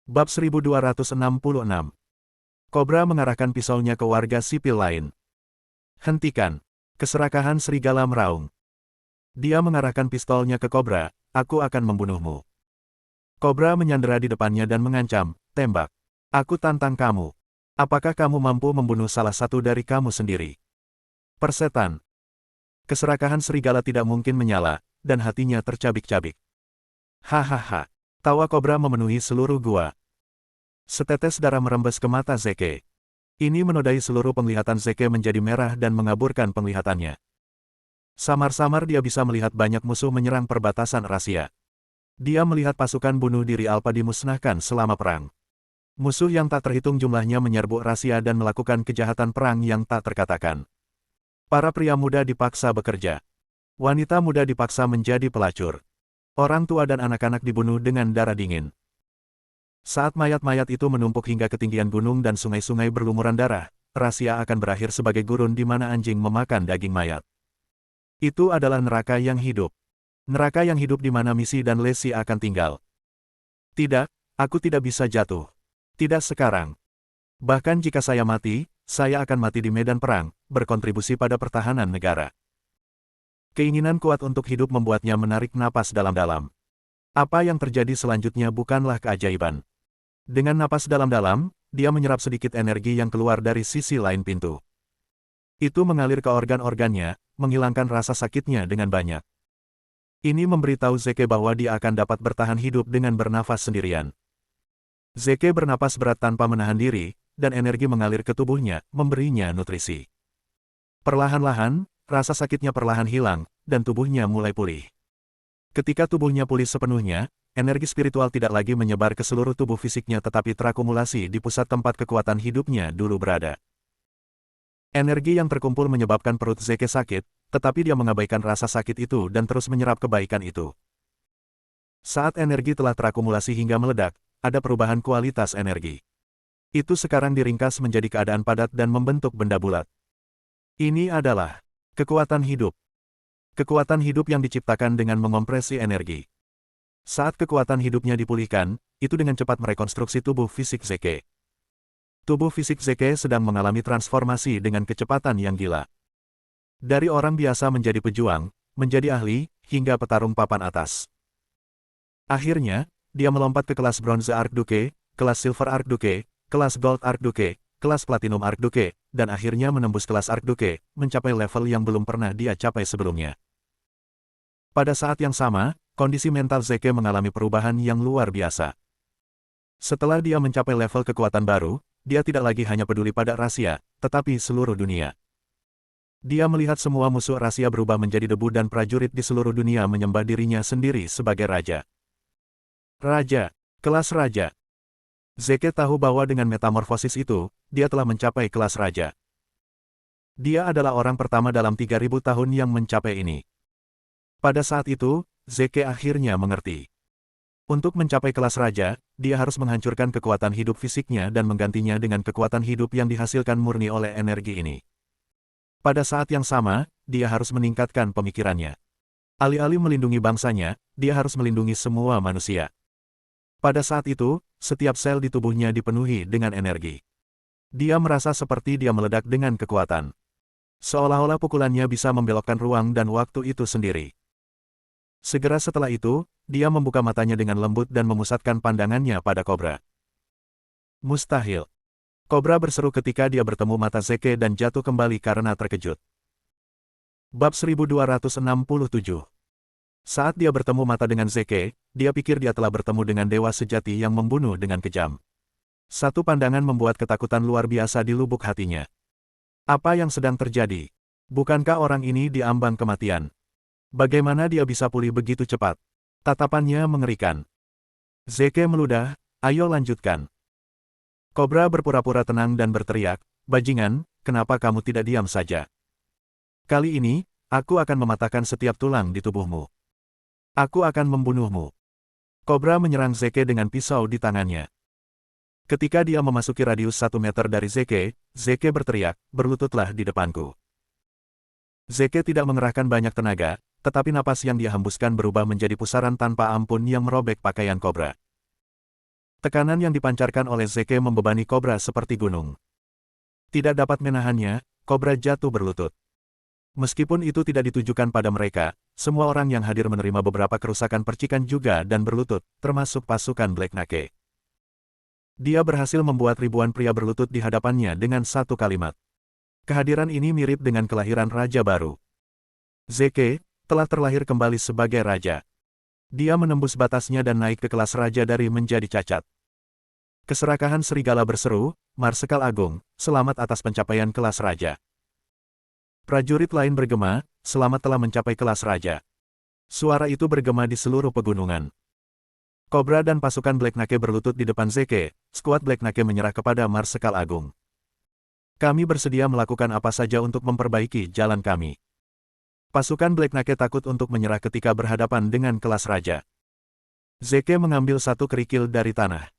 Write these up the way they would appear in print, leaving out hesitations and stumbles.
Bab 1266. Kobra mengarahkan pisaunya ke warga sipil lain. Hentikan. Keserakahan serigala meraung. Dia mengarahkan pistolnya ke Kobra, aku akan membunuhmu. Kobra menyandera di depannya dan mengancam, tembak. Aku tantang kamu. Apakah kamu mampu membunuh salah satu dari kamu sendiri? Persetan. Keserakahan serigala tidak mungkin menyala, dan hatinya tercabik-cabik. Hahaha. Tawa Kobra memenuhi seluruh gua. Setetes darah merembes ke mata Zeke. Ini menodai seluruh penglihatan Zeke menjadi merah dan mengaburkan penglihatannya. Samar-samar dia bisa melihat banyak musuh menyerang perbatasan rahasia. Dia melihat pasukan bunuh diri Alpha dimusnahkan selama perang. Musuh yang tak terhitung jumlahnya menyerbu rahasia dan melakukan kejahatan perang yang tak terkatakan. Para pria muda dipaksa bekerja. Wanita muda dipaksa menjadi pelacur. Orang tua dan anak-anak dibunuh dengan darah dingin. Saat mayat-mayat itu menumpuk hingga ketinggian gunung dan sungai-sungai berlumuran darah, rahasia akan berakhir sebagai gurun di mana anjing memakan daging mayat. Itu adalah neraka yang hidup. Neraka yang hidup di mana Missy dan Lacey akan tinggal. Tidak, aku tidak bisa jatuh. Tidak sekarang. Bahkan jika saya mati, saya akan mati di medan perang, berkontribusi pada pertahanan negara. Keinginan kuat untuk hidup membuatnya menarik napas dalam-dalam. Apa yang terjadi selanjutnya bukanlah keajaiban. Dengan napas dalam-dalam, dia menyerap sedikit energi yang keluar dari sisi lain pintu. Itu mengalir ke organ-organnya, menghilangkan rasa sakitnya dengan banyak. Ini memberitahu Zeke bahwa dia akan dapat bertahan hidup dengan bernafas sendirian. Zeke bernapas berat tanpa menahan diri, dan energi mengalir ke tubuhnya, memberinya nutrisi. Perlahan-lahan, rasa sakitnya perlahan hilang, dan tubuhnya mulai pulih. Ketika tubuhnya pulih sepenuhnya, energi spiritual tidak lagi menyebar ke seluruh tubuh fisiknya tetapi terakumulasi di pusat tempat kekuatan hidupnya dulu berada. Energi yang terkumpul menyebabkan perut Zeke sakit, tetapi dia mengabaikan rasa sakit itu dan terus menyerap kebaikan itu. Saat energi telah terakumulasi hingga meledak, ada perubahan kualitas energi. Itu sekarang diringkas menjadi keadaan padat dan membentuk benda bulat. Ini adalah kekuatan hidup. Kekuatan hidup yang diciptakan dengan mengompresi energi. Saat kekuatan hidupnya dipulihkan, itu dengan cepat merekonstruksi tubuh fisik Zeke. Tubuh fisik Zeke sedang mengalami transformasi dengan kecepatan yang gila. Dari orang biasa menjadi pejuang, menjadi ahli, hingga petarung papan atas. Akhirnya, dia melompat ke kelas Bronze Archduke, kelas Silver Archduke, kelas Gold Archduke, kelas Platinum Archduke, dan akhirnya menembus kelas Archduke, mencapai level yang belum pernah dia capai sebelumnya. Pada saat yang sama, kondisi mental Zeke mengalami perubahan yang luar biasa. Setelah dia mencapai level kekuatan baru, dia tidak lagi hanya peduli pada rahasia, tetapi seluruh dunia. Dia melihat semua musuh rahasia berubah menjadi debu dan prajurit di seluruh dunia menyembah dirinya sendiri sebagai raja. Raja, kelas raja. Zeke tahu bahwa dengan metamorfosis itu, dia telah mencapai kelas raja. Dia adalah orang pertama dalam 3000 tahun yang mencapai ini. Pada saat itu, Zeke akhirnya mengerti. Untuk mencapai kelas raja, dia harus menghancurkan kekuatan hidup fisiknya dan menggantinya dengan kekuatan hidup yang dihasilkan murni oleh energi ini. Pada saat yang sama, dia harus meningkatkan pemikirannya. Alih-alih melindungi bangsanya, dia harus melindungi semua manusia. Pada saat itu, setiap sel di tubuhnya dipenuhi dengan energi. Dia merasa seperti dia meledak dengan kekuatan. Seolah-olah pukulannya bisa membelokkan ruang dan waktu itu sendiri. Segera setelah itu, dia membuka matanya dengan lembut dan memusatkan pandangannya pada Kobra. Mustahil. Kobra berseru ketika dia bertemu mata Zeke dan jatuh kembali karena terkejut. Bab 1267. Saat dia bertemu mata dengan Zeke, dia pikir dia telah bertemu dengan dewa sejati yang membunuh dengan kejam. Satu pandangan membuat ketakutan luar biasa di lubuk hatinya. Apa yang sedang terjadi? Bukankah orang ini diambang kematian? Bagaimana dia bisa pulih begitu cepat? Tatapannya mengerikan. Zeke meludah, ayo lanjutkan. Kobra berpura-pura tenang dan berteriak, bajingan, kenapa kamu tidak diam saja? Kali ini, aku akan mematahkan setiap tulang di tubuhmu. Aku akan membunuhmu. Kobra menyerang Zeke dengan pisau di tangannya. Ketika dia memasuki radius 1 meter dari Zeke, Zeke berteriak, berlututlah di depanku. Zeke tidak mengerahkan banyak tenaga, tetapi napas yang dia hembuskan berubah menjadi pusaran tanpa ampun yang merobek pakaian Kobra. Tekanan yang dipancarkan oleh Zeke membebani kobra seperti gunung. Tidak dapat menahannya, kobra jatuh berlutut. Meskipun itu tidak ditujukan pada mereka, semua orang yang hadir menerima beberapa kerusakan percikan juga dan berlutut, termasuk pasukan Black Nake. Dia berhasil membuat ribuan pria berlutut di hadapannya dengan satu kalimat. Kehadiran ini mirip dengan kelahiran raja baru. Zeke telah terlahir kembali sebagai raja. Dia menembus batasnya dan naik ke kelas raja dari menjadi cacat. Keserakahan serigala berseru, Marsekal Agung, selamat atas pencapaian kelas raja. Prajurit lain bergema, selamat telah mencapai kelas raja. Suara itu bergema di seluruh pegunungan. Kobra dan pasukan Black Nake berlutut di depan Zeke, skuad Black Nake menyerah kepada Marsekal Agung. Kami bersedia melakukan apa saja untuk memperbaiki jalan kami. Pasukan Black Nake takut untuk menyerah ketika berhadapan dengan kelas raja. Zeke mengambil satu kerikil dari tanah.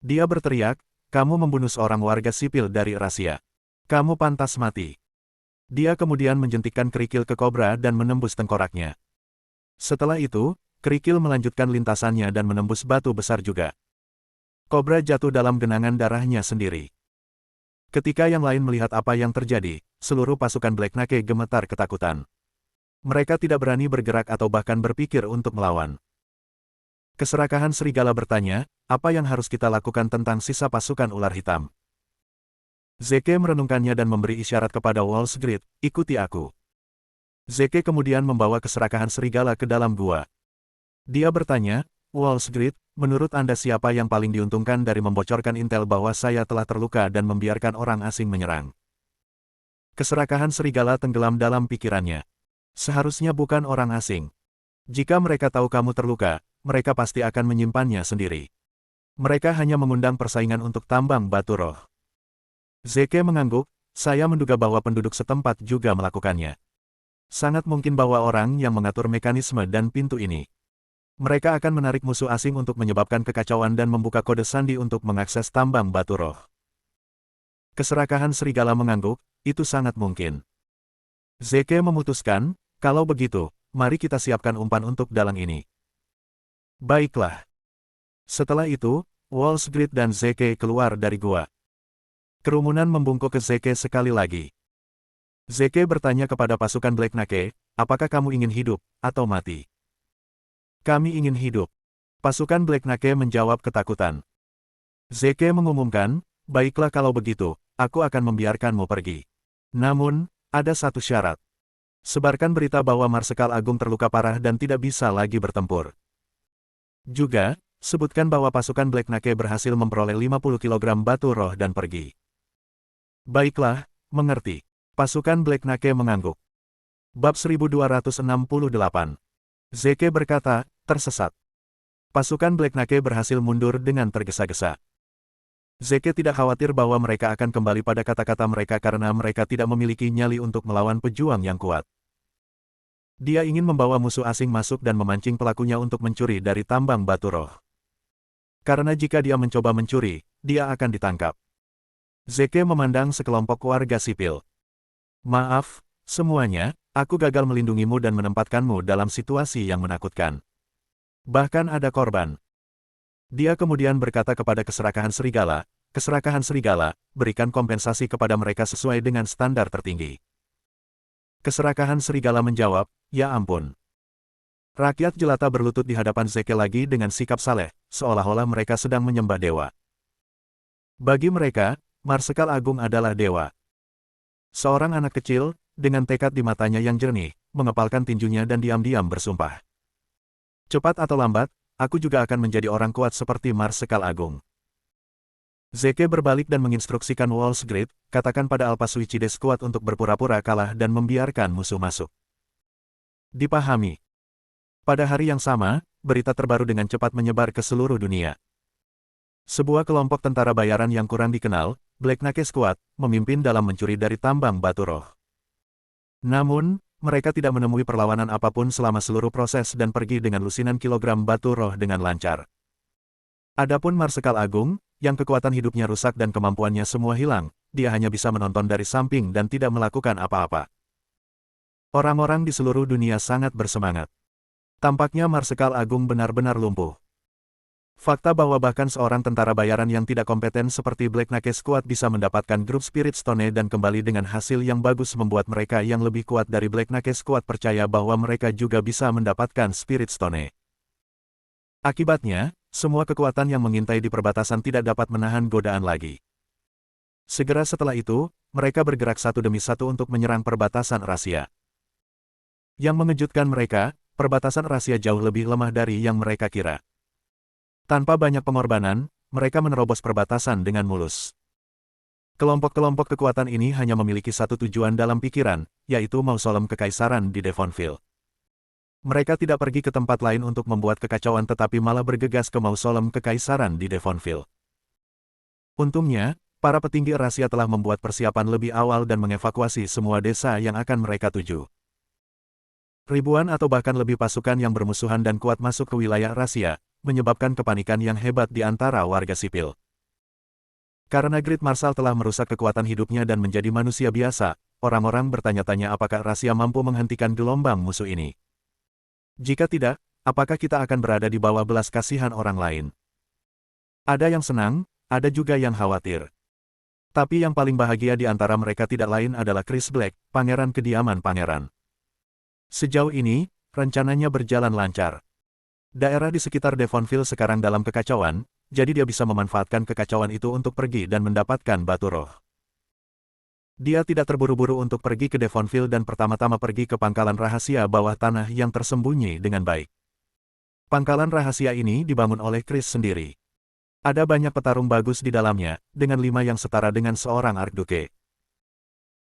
Dia berteriak, kamu membunuh seorang warga sipil dari rahasia. Kamu pantas mati. Dia kemudian menjentikkan kerikil ke kobra dan menembus tengkoraknya. Setelah itu, kerikil melanjutkan lintasannya dan menembus batu besar juga. Kobra jatuh dalam genangan darahnya sendiri. Ketika yang lain melihat apa yang terjadi, seluruh pasukan Black Nake gemetar ketakutan. Mereka tidak berani bergerak atau bahkan berpikir untuk melawan. Keserakahan serigala bertanya, apa yang harus kita lakukan tentang sisa pasukan ular hitam? Zeke merenungkannya dan memberi isyarat kepada Wallsgrid, ikuti aku. Zeke kemudian membawa keserakahan serigala ke dalam gua. Dia bertanya, Wallsgrid, menurut Anda siapa yang paling diuntungkan dari membocorkan intel bahwa saya telah terluka dan membiarkan orang asing menyerang? Keserakahan serigala tenggelam dalam pikirannya. Seharusnya bukan orang asing. Jika mereka tahu kamu terluka, mereka pasti akan menyimpannya sendiri. Mereka hanya mengundang persaingan untuk tambang batu roh. Zeke mengangguk, saya menduga bahwa penduduk setempat juga melakukannya. Sangat mungkin bahwa orang yang mengatur mekanisme dan pintu ini. Mereka akan menarik musuh asing untuk menyebabkan kekacauan dan membuka kode sandi untuk mengakses tambang batu roh. Keserakahan serigala mengangguk, itu sangat mungkin. Zeke memutuskan, kalau begitu, mari kita siapkan umpan untuk dalang ini. Baiklah. Setelah itu, Wallsgrid dan Zeke keluar dari gua. Kerumunan membungkuk ke Zeke sekali lagi. Zeke bertanya kepada pasukan Black Nake, apakah kamu ingin hidup, atau mati? Kami ingin hidup. Pasukan Black Nake menjawab ketakutan. Zeke mengumumkan, baiklah kalau begitu, aku akan membiarkanmu pergi. Namun, ada satu syarat. Sebarkan berita bahwa Marsekal Agung terluka parah dan tidak bisa lagi bertempur. Juga, sebutkan bahwa pasukan Black Nake berhasil memperoleh 50 kg batu roh dan pergi. Baiklah, mengerti. Pasukan Black Nake mengangguk. Bab 1268. Zeke berkata, tersesat. Pasukan Black Nake berhasil mundur dengan tergesa-gesa. Zeke tidak khawatir bahwa mereka akan kembali pada kata-kata mereka karena mereka tidak memiliki nyali untuk melawan pejuang yang kuat. Dia ingin membawa musuh asing masuk dan memancing pelakunya untuk mencuri dari tambang batu roh. Karena jika dia mencoba mencuri, dia akan ditangkap. Zeke memandang sekelompok warga sipil. Maaf, semuanya, aku gagal melindungimu dan menempatkanmu dalam situasi yang menakutkan. Bahkan ada korban. Dia kemudian berkata kepada keserakahan serigala, berikan kompensasi kepada mereka sesuai dengan standar tertinggi. Keserakahan serigala menjawab, ya ampun. Rakyat jelata berlutut di hadapan Zeke lagi dengan sikap saleh, seolah-olah mereka sedang menyembah dewa. Bagi mereka, Marsekal Agung adalah dewa. Seorang anak kecil, dengan tekad di matanya yang jernih, mengepalkan tinjunya dan diam-diam bersumpah. Cepat atau lambat, aku juga akan menjadi orang kuat seperti Marsekal Agung. Zeke berbalik dan menginstruksikan Wallsgrid, katakan pada Alpasuicides kuat untuk berpura-pura kalah dan membiarkan musuh masuk. Dipahami. Pada hari yang sama, berita terbaru dengan cepat menyebar ke seluruh dunia. Sebuah kelompok tentara bayaran yang kurang dikenal, Black Nake Squad, memimpin dalam mencuri dari tambang batu roh. Namun, mereka tidak menemui perlawanan apapun selama seluruh proses dan pergi dengan lusinan kilogram batu roh dengan lancar. Adapun Marsekal Agung, yang kekuatan hidupnya rusak dan kemampuannya semua hilang, dia hanya bisa menonton dari samping dan tidak melakukan apa-apa. Orang-orang di seluruh dunia sangat bersemangat. Tampaknya Marsekal Agung benar-benar lumpuh. Fakta bahwa bahkan seorang tentara bayaran yang tidak kompeten seperti Black Knight Squad bisa mendapatkan grup Spirit Stone dan kembali dengan hasil yang bagus membuat mereka yang lebih kuat dari Black Knight Squad percaya bahwa mereka juga bisa mendapatkan Spirit Stone. Akibatnya, semua kekuatan yang mengintai di perbatasan tidak dapat menahan godaan lagi. Segera setelah itu, mereka bergerak satu demi satu untuk menyerang perbatasan rahasia. Yang mengejutkan mereka, perbatasan rahasia jauh lebih lemah dari yang mereka kira. Tanpa banyak pengorbanan, mereka menerobos perbatasan dengan mulus. Kelompok-kelompok kekuatan ini hanya memiliki satu tujuan dalam pikiran, yaitu mausolem kekaisaran di Devonville. Mereka tidak pergi ke tempat lain untuk membuat kekacauan tetapi malah bergegas ke mausolem kekaisaran di Devonville. Untungnya, para petinggi rahasia telah membuat persiapan lebih awal dan mengevakuasi semua desa yang akan mereka tuju. Ribuan atau bahkan lebih pasukan yang bermusuhan dan kuat masuk ke wilayah rahasia, menyebabkan kepanikan yang hebat di antara warga sipil. Karena Great Marshal telah merusak kekuatan hidupnya dan menjadi manusia biasa, orang-orang bertanya-tanya apakah rahasia mampu menghentikan gelombang musuh ini. Jika tidak, apakah kita akan berada di bawah belas kasihan orang lain? Ada yang senang, ada juga yang khawatir. Tapi yang paling bahagia di antara mereka tidak lain adalah Chris Black, pangeran kediaman pangeran. Sejauh ini, rencananya berjalan lancar. Daerah di sekitar Devonville sekarang dalam kekacauan, jadi dia bisa memanfaatkan kekacauan itu untuk pergi dan mendapatkan batu roh. Dia tidak terburu-buru untuk pergi ke Devonville dan pertama-tama pergi ke pangkalan rahasia bawah tanah yang tersembunyi dengan baik. Pangkalan rahasia ini dibangun oleh Chris sendiri. Ada banyak petarung bagus di dalamnya, dengan 5 yang setara dengan seorang Archduke.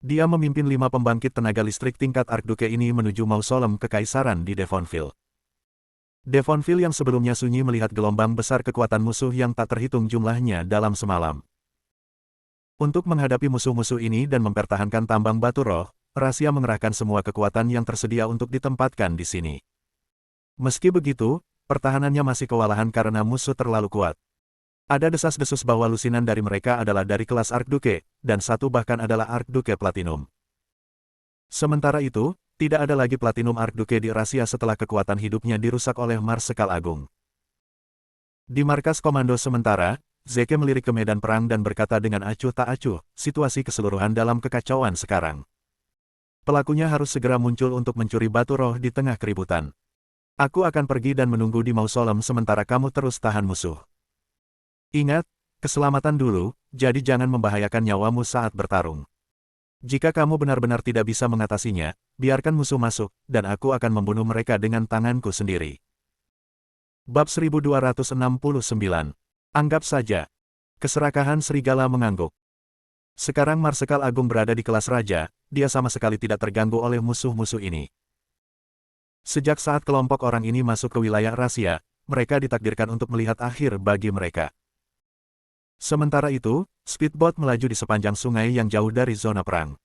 Dia memimpin 5 pembangkit tenaga listrik tingkat Archduke ini menuju mausolem kekaisaran di Devonville. Devonville yang sebelumnya sunyi melihat gelombang besar kekuatan musuh yang tak terhitung jumlahnya dalam semalam. Untuk menghadapi musuh-musuh ini dan mempertahankan tambang batu roh, rahasia mengerahkan semua kekuatan yang tersedia untuk ditempatkan di sini. Meski begitu, pertahanannya masih kewalahan karena musuh terlalu kuat. Ada desas-desus bahwa lusinan dari mereka adalah dari kelas Archduke, dan satu bahkan adalah Archduke Platinum. Sementara itu, tidak ada lagi Platinum Archduke di rahasia setelah kekuatan hidupnya dirusak oleh Marsekal Agung. Di markas komando sementara, Zeke melirik ke medan perang dan berkata dengan acuh tak acuh, situasi keseluruhan dalam kekacauan sekarang. Pelakunya harus segera muncul untuk mencuri batu roh di tengah keributan. Aku akan pergi dan menunggu di mausolem sementara kamu terus tahan musuh. Ingat, keselamatan dulu, jadi jangan membahayakan nyawamu saat bertarung. Jika kamu benar-benar tidak bisa mengatasinya, biarkan musuh masuk, dan aku akan membunuh mereka dengan tanganku sendiri. Bab 1269. Anggap saja. Keserakahan serigala mengangguk. Sekarang Marsekal Agung berada di kelas raja, dia sama sekali tidak terganggu oleh musuh-musuh ini. Sejak saat kelompok orang ini masuk ke wilayah rahasia, mereka ditakdirkan untuk melihat akhir bagi mereka. Sementara itu, speedboat melaju di sepanjang sungai yang jauh dari zona perang.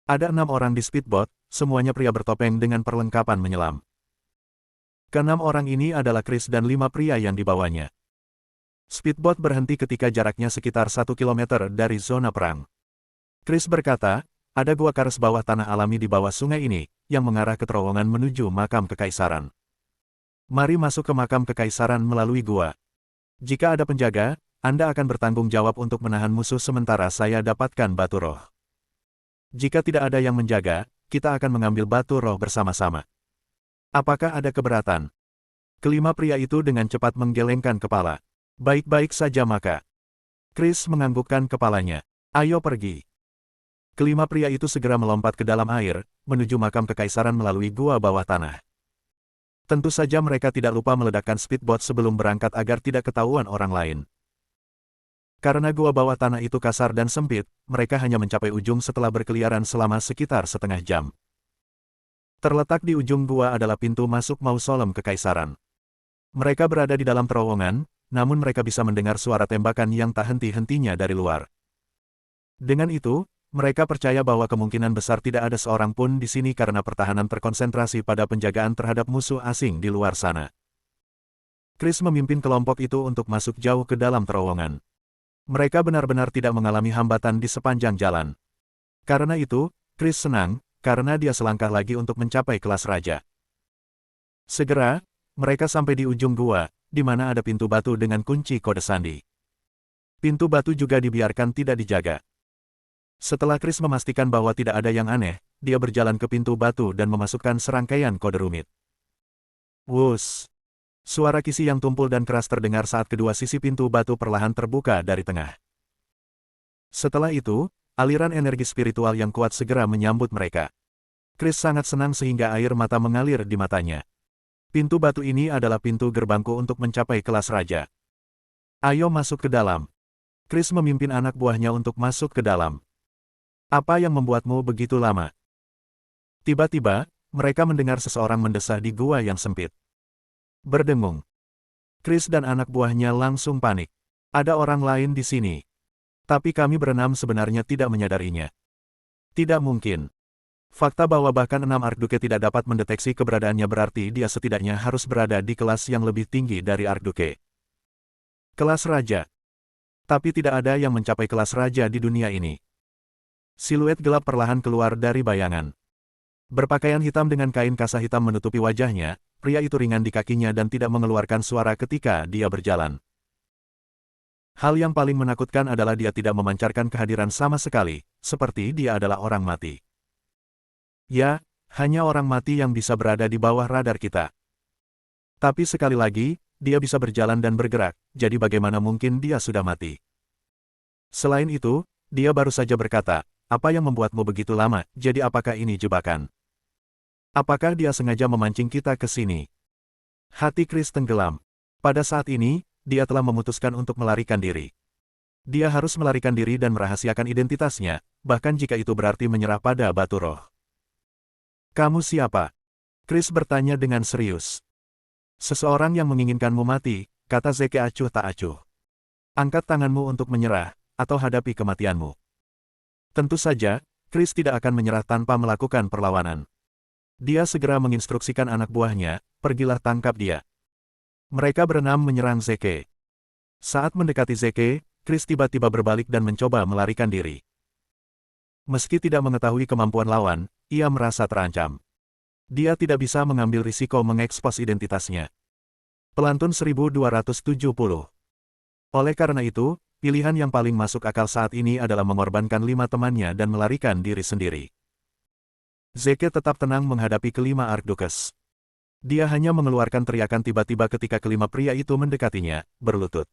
Ada 6 orang di speedboat, semuanya pria bertopeng dengan perlengkapan menyelam. Ke-6 orang ini adalah Chris dan 5 pria yang dibawanya. Speedboat berhenti ketika jaraknya sekitar 1 km dari zona perang. Chris berkata, ada gua kars bawah tanah alami di bawah sungai ini, yang mengarah ke terowongan menuju makam kekaisaran. Mari masuk ke makam kekaisaran melalui gua. Jika ada penjaga, Anda akan bertanggung jawab untuk menahan musuh sementara saya dapatkan batu roh. Jika tidak ada yang menjaga, kita akan mengambil batu roh bersama-sama. Apakah ada keberatan? Kelima pria itu dengan cepat menggelengkan kepala. Baik-baik saja maka. Chris menganggukkan kepalanya. Ayo pergi. Kelima pria itu segera melompat ke dalam air, menuju makam kekaisaran melalui gua bawah tanah. Tentu saja mereka tidak lupa meledakkan speedboat sebelum berangkat agar tidak ketahuan orang lain. Karena gua bawah tanah itu kasar dan sempit, mereka hanya mencapai ujung setelah berkeliaran selama sekitar setengah jam. Terletak di ujung gua adalah pintu masuk mausolem kekaisaran. Mereka berada di dalam terowongan, namun mereka bisa mendengar suara tembakan yang tak henti-hentinya dari luar. Dengan itu, mereka percaya bahwa kemungkinan besar tidak ada seorang pun di sini karena pertahanan terkonsentrasi pada penjagaan terhadap musuh asing di luar sana. Chris memimpin kelompok itu untuk masuk jauh ke dalam terowongan. Mereka benar-benar tidak mengalami hambatan di sepanjang jalan. Karena itu, Chris senang, karena dia selangkah lagi untuk mencapai kelas raja. Segera, mereka sampai di ujung gua, di mana ada pintu batu dengan kunci kode sandi. Pintu batu juga dibiarkan tidak dijaga. Setelah Chris memastikan bahwa tidak ada yang aneh, dia berjalan ke pintu batu dan memasukkan serangkaian kode rumit. Wus! Suara kisi yang tumpul dan keras terdengar saat kedua sisi pintu batu perlahan terbuka dari tengah. Setelah itu, aliran energi spiritual yang kuat segera menyambut mereka. Chris sangat senang sehingga air mata mengalir di matanya. Pintu batu ini adalah pintu gerbangku untuk mencapai kelas raja. Ayo masuk ke dalam. Chris memimpin anak buahnya untuk masuk ke dalam. Apa yang membuatmu begitu lama? Tiba-tiba, mereka mendengar seseorang mendesah di gua yang sempit. Berdengung. Chris dan anak buahnya langsung panik. Ada orang lain di sini. Tapi kami berenam sebenarnya tidak menyadarinya. Tidak mungkin. Fakta bahwa bahkan 6 Archduke tidak dapat mendeteksi keberadaannya berarti dia setidaknya harus berada di kelas yang lebih tinggi dari Archduke. Kelas raja. Tapi tidak ada yang mencapai kelas raja di dunia ini. Siluet gelap perlahan keluar dari bayangan. Berpakaian hitam dengan kain kasa hitam menutupi wajahnya, pria itu ringan di kakinya dan tidak mengeluarkan suara ketika dia berjalan. Hal yang paling menakutkan adalah dia tidak memancarkan kehadiran sama sekali, seperti dia adalah orang mati. Ya, hanya orang mati yang bisa berada di bawah radar kita. Tapi sekali lagi, dia bisa berjalan dan bergerak, jadi bagaimana mungkin dia sudah mati? Selain itu, dia baru saja berkata, apa yang membuatmu begitu lama, jadi apakah ini jebakan? Apakah dia sengaja memancing kita ke sini? Hati Chris tenggelam. Pada saat ini, dia telah memutuskan untuk melarikan diri. Dia harus melarikan diri dan merahasiakan identitasnya, bahkan jika itu berarti menyerah pada batu roh. Kamu siapa? Chris bertanya dengan serius. Seseorang yang menginginkanmu mati, kata Zeke acuh tak acuh. Angkat tanganmu untuk menyerah, atau hadapi kematianmu. Tentu saja, Chris tidak akan menyerah tanpa melakukan perlawanan. Dia segera menginstruksikan anak buahnya, pergilah tangkap dia. Mereka berenam menyerang Zeke. Saat mendekati Zeke, Chris tiba-tiba berbalik dan mencoba melarikan diri. Meski tidak mengetahui kemampuan lawan, ia merasa terancam. Dia tidak bisa mengambil risiko mengekspos identitasnya. Pelantun 1270. Oleh karena itu, pilihan yang paling masuk akal saat ini adalah mengorbankan 5 temannya dan melarikan diri sendiri. Zeke tetap tenang menghadapi kelima Archdukes. Dia hanya mengeluarkan teriakan tiba-tiba ketika kelima pria itu mendekatinya, berlutut.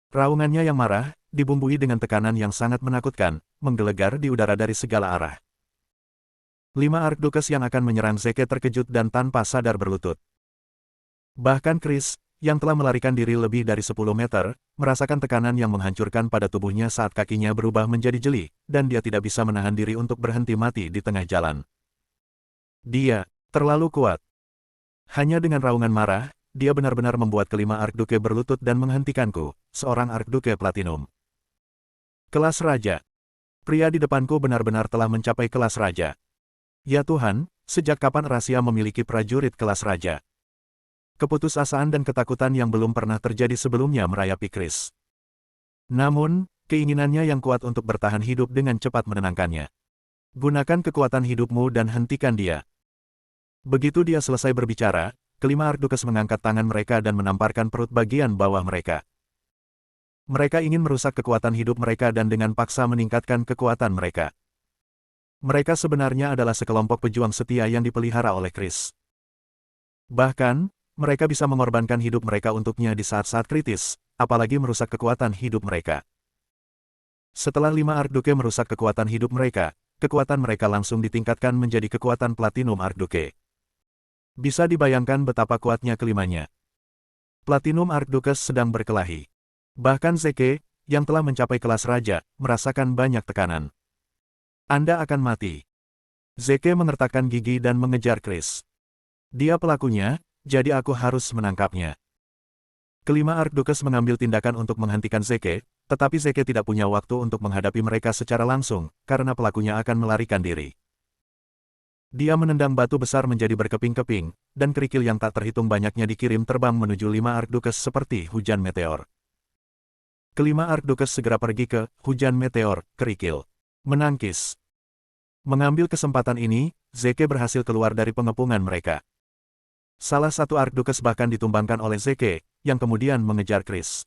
Raungannya yang marah, dibumbui dengan tekanan yang sangat menakutkan, menggelegar di udara dari segala arah. 5 Archdukes yang akan menyerang Zeke terkejut dan tanpa sadar berlutut. Bahkan Chris, yang telah melarikan diri lebih dari 10 meter, merasakan tekanan yang menghancurkan pada tubuhnya saat kakinya berubah menjadi jeli, dan dia tidak bisa menahan diri untuk berhenti mati di tengah jalan. Dia terlalu kuat. Hanya dengan raungan marah, dia benar-benar membuat kelima Archduke berlutut dan menghentikanku, seorang Archduke Platinum. Kelas Raja. Pria di depanku benar-benar telah mencapai kelas Raja. Ya Tuhan, sejak kapan rahasia memiliki prajurit kelas raja? Keputusasaan dan ketakutan yang belum pernah terjadi sebelumnya merayapi Chris. Namun, keinginannya yang kuat untuk bertahan hidup dengan cepat menenangkannya. Gunakan kekuatan hidupmu dan hentikan dia. Begitu dia selesai berbicara, kelima Archdukes mengangkat tangan mereka dan menamparkan perut bagian bawah mereka. Mereka ingin merusak kekuatan hidup mereka dan dengan paksa meningkatkan kekuatan mereka. Mereka sebenarnya adalah sekelompok pejuang setia yang dipelihara oleh Chris. Bahkan, mereka bisa mengorbankan hidup mereka untuknya di saat-saat kritis, apalagi merusak kekuatan hidup mereka. Setelah 5 Archduke merusak kekuatan hidup mereka, kekuatan mereka langsung ditingkatkan menjadi kekuatan Platinum Archduke. Bisa dibayangkan betapa kuatnya kelimanya. Platinum Archdukes sedang berkelahi. Bahkan Zeke, yang telah mencapai kelas raja, merasakan banyak tekanan. Anda akan mati. Zeke mengertakkan gigi dan mengejar Chris. Dia pelakunya, jadi aku harus menangkapnya. Kelima Archdukes mengambil tindakan untuk menghentikan Zeke, tetapi Zeke tidak punya waktu untuk menghadapi mereka secara langsung, karena pelakunya akan melarikan diri. Dia menendang batu besar menjadi berkeping-keping, dan kerikil yang tak terhitung banyaknya dikirim terbang menuju 5 Archdukes seperti hujan meteor. Kelima Archdukes segera pergi ke hujan meteor, kerikil. Menangkis. Mengambil kesempatan ini, Zeke berhasil keluar dari pengepungan mereka. Salah satu Archduchess bahkan ditumbangkan oleh Zeke, yang kemudian mengejar Chris.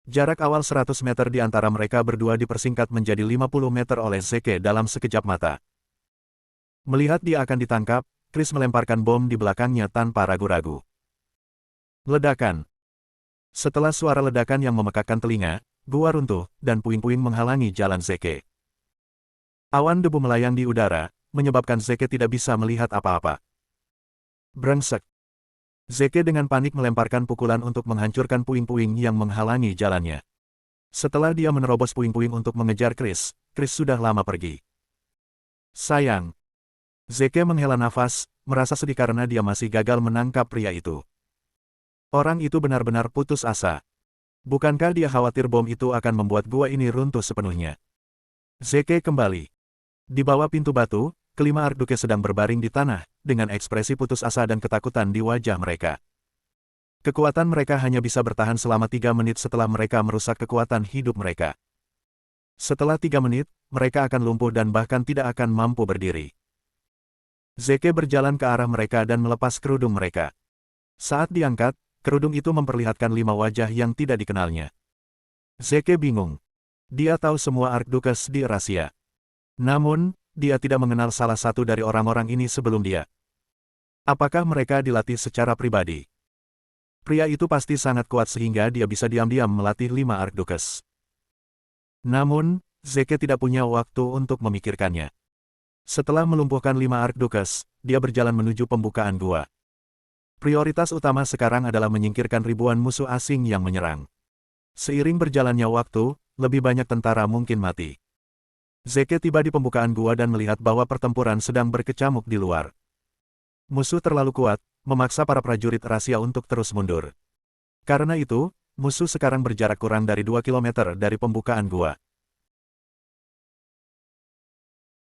Jarak awal 100 meter di antara mereka berdua dipersingkat menjadi 50 meter oleh Zeke dalam sekejap mata. Melihat dia akan ditangkap, Chris melemparkan bom di belakangnya tanpa ragu-ragu. Ledakan. Setelah suara ledakan yang memekakkan telinga, gua runtuh, dan puing-puing menghalangi jalan Zeke. Awan debu melayang di udara, menyebabkan Zeke tidak bisa melihat apa-apa. Brengsek. Zeke dengan panik melemparkan pukulan untuk menghancurkan puing-puing yang menghalangi jalannya. Setelah dia menerobos puing-puing untuk mengejar Chris, Chris sudah lama pergi. Sayang. Zeke menghela nafas, merasa sedih karena dia masih gagal menangkap pria itu. Orang itu benar-benar putus asa. Bukankah dia khawatir bom itu akan membuat gua ini runtuh sepenuhnya? Zeke kembali. Di bawah pintu batu, kelima Archduchess sedang berbaring di tanah, dengan ekspresi putus asa dan ketakutan di wajah mereka. Kekuatan mereka hanya bisa bertahan selama 3 menit setelah mereka merusak kekuatan hidup mereka. Setelah 3 menit, mereka akan lumpuh dan bahkan tidak akan mampu berdiri. Zeke berjalan ke arah mereka dan melepas kerudung mereka. Saat diangkat, kerudung itu memperlihatkan 5 wajah yang tidak dikenalnya. Zeke bingung. Dia tahu semua Archduchess di Rahasia. Namun, dia tidak mengenal salah satu dari orang-orang ini sebelum dia. Apakah mereka dilatih secara pribadi? Pria itu pasti sangat kuat sehingga dia bisa diam-diam melatih 5 Archduchess. Namun, Zeke tidak punya waktu untuk memikirkannya. Setelah melumpuhkan 5 Archduchess, dia berjalan menuju pembukaan gua. Prioritas utama sekarang adalah menyingkirkan ribuan musuh asing yang menyerang. Seiring berjalannya waktu, lebih banyak tentara mungkin mati. Zeke tiba di pembukaan gua dan melihat bahwa pertempuran sedang berkecamuk di luar. Musuh terlalu kuat, memaksa para prajurit Rahasia untuk terus mundur. Karena itu, musuh sekarang berjarak kurang dari 2 km dari pembukaan gua.